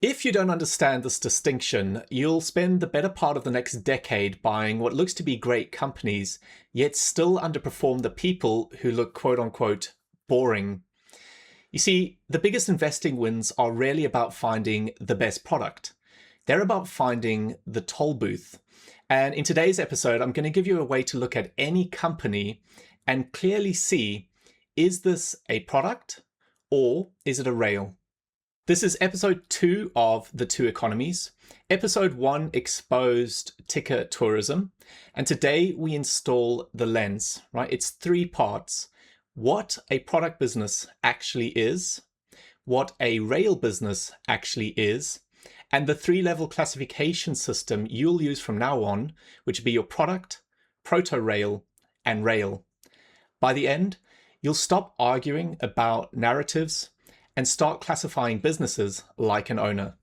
If you don't understand this distinction, you'll spend the better part of the next decade buying what looks to be great companies, yet still underperform the people who look quote-unquote boring. You see, the biggest investing wins are rarely about finding the best product. They're about finding the toll booth. And in today's episode, I'm going to give you a way to look at any company and clearly see, is this a product or is it a rail? This is episode 2 of the Two Economies. Episode 1 exposed ticker tourism, and today we install the lens, right? It's 3 parts. What a product business actually is, what a rail business actually is, and the 3-level classification system you'll use from now on, which will be your product, Proto-Rail, and rail. By the end, you'll stop arguing about narratives and start classifying businesses like an owner.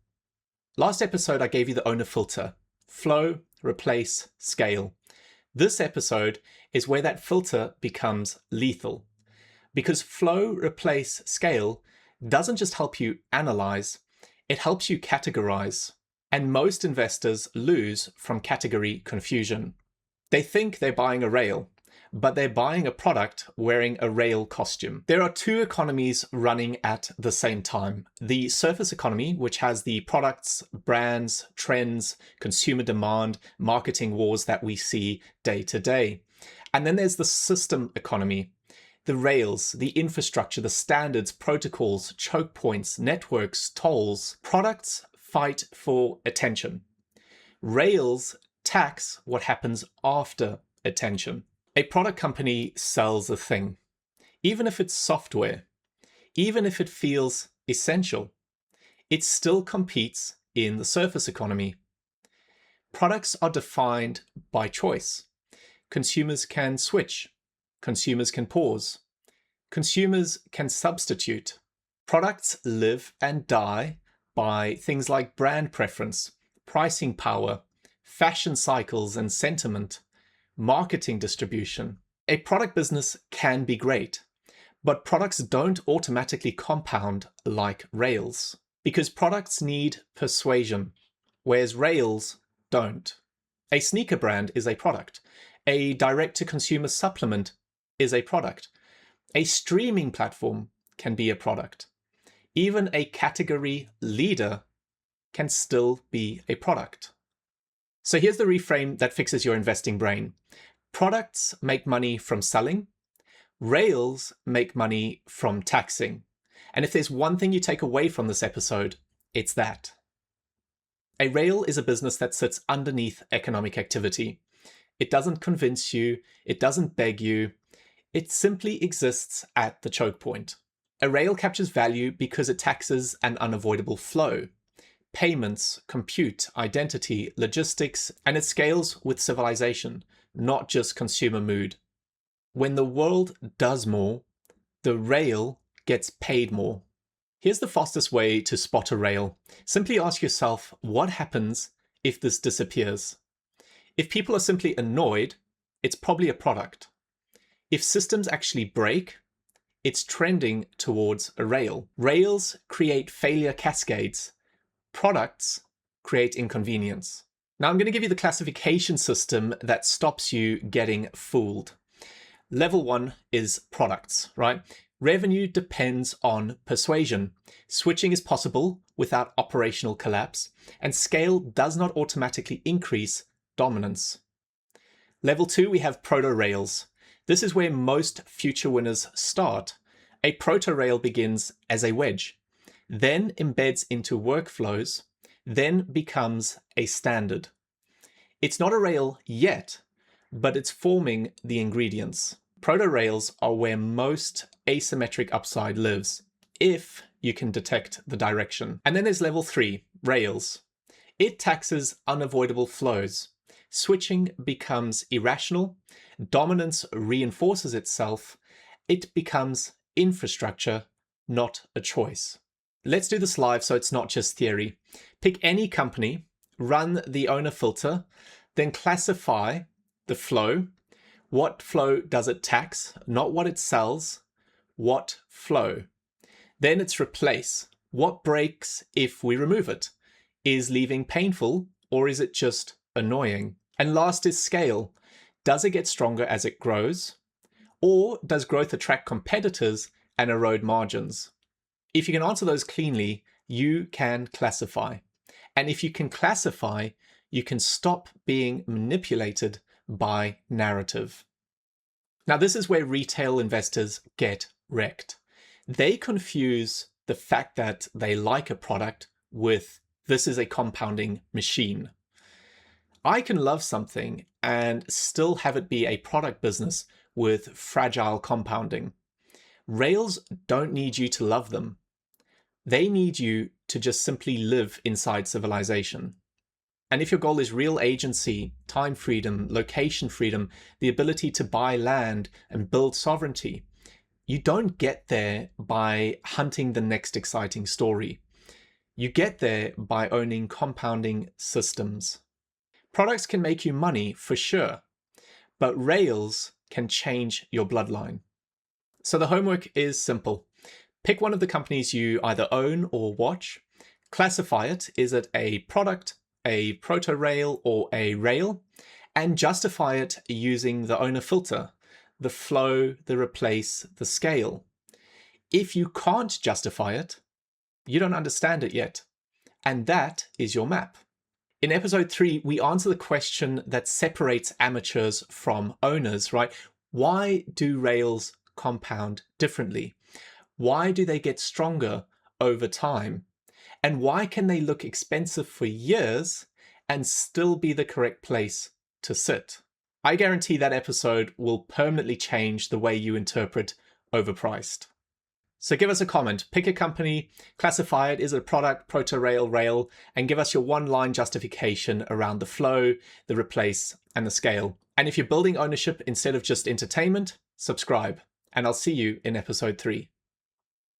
Last episode, I gave you the owner filter: flow, replace, scale. This episode is where that filter becomes lethal, because flow, replace, scale doesn't just help you analyze, it helps you categorize. And most investors lose from category confusion. They think they're buying a rail, but they're buying a product wearing a rail costume. There are 2 economies running at the same time. The surface economy, which has the products, brands, trends, consumer demand, marketing wars that we see day to day. And then there's the system economy, the rails, the infrastructure, the standards, protocols, choke points, networks, tolls. Products fight for attention. Rails tax what happens after attention. A product company sells a thing, even if it's software, even if it feels essential, it still competes in the surface economy. Products are defined by choice. Consumers can switch, consumers can pause, consumers can substitute. Products live and die by things like brand preference, pricing power, fashion cycles and sentiment, marketing distribution. A product business can be great, but products don't automatically compound like rails, because products need persuasion, whereas rails don't. A sneaker brand is a product. A direct-to-consumer supplement is a product. A streaming platform can be a product. Even a category leader can still be a product. So here's the reframe that fixes your investing brain. Products make money from selling. Rails make money from taxing. And if there's one thing you take away from this episode, it's that. A rail is a business that sits underneath economic activity. It doesn't convince you. It doesn't beg you. It simply exists at the choke point. A rail captures value because it taxes an unavoidable flow: payments, compute, identity, logistics, and it scales with civilization, not just consumer mood. When the world does more, the rail gets paid more. Here's the fastest way to spot a rail. Simply ask yourself, what happens if this disappears? If people are simply annoyed, it's probably a product. If systems actually break, it's trending towards a rail. Rails create failure cascades. Products create inconvenience. Now I'm going to give you the classification system that stops you getting fooled. Level 1 is products, right? Revenue depends on persuasion. Switching is possible without operational collapse, and scale does not automatically increase dominance. Level 2, we have proto-rails. This is where most future winners start. A proto-rail begins as a wedge, then embeds into workflows, then becomes a standard. It's not a rail yet, but it's forming the ingredients. Proto-rails are where most asymmetric upside lives, if you can detect the direction. And then there's level 3, rails. It taxes unavoidable flows. Switching becomes irrational, dominance reinforces itself, it becomes infrastructure, not a choice. Let's do this live so it's not just theory. Pick any company, run the owner filter, then classify the flow. What flow does it tax? Not what it sells, what flow. Then it's replace. What breaks if we remove it? Is leaving painful, or is it just annoying? And last is scale. Does it get stronger as it grows? Or does growth attract competitors and erode margins? If you can answer those cleanly, you can classify. And if you can classify, you can stop being manipulated by narrative. Now, this is where retail investors get wrecked. They confuse the fact that they like a product with this is a compounding machine. I can love something and still have it be a product business with fragile compounding. Rails don't need you to love them. They need you to just simply live inside civilization. And if your goal is real agency, time freedom, location freedom, the ability to buy land and build sovereignty, you don't get there by hunting the next exciting story. You get there by owning compounding systems. Products can make you money for sure, but Rails can change your bloodline. So the homework is simple. Pick one of the companies you either own or watch, classify it, is it a product, a Proto-Rail, or a rail, and justify it using the owner filter, the flow, the replace, the scale. If you can't justify it, you don't understand it yet. And that is your map. In episode 3, we answer the question that separates amateurs from owners, right? Why do rails compound differently? Why do they get stronger over time? And why can they look expensive for years and still be the correct place to sit? I guarantee that episode will permanently change the way you interpret overpriced. So give us a comment, pick a company, classify it, is it a product, Proto-Rail, rail, and give us your one-line justification around the flow, the replace, and the scale. And if you're building ownership instead of just entertainment, subscribe, and I'll see you in episode 3.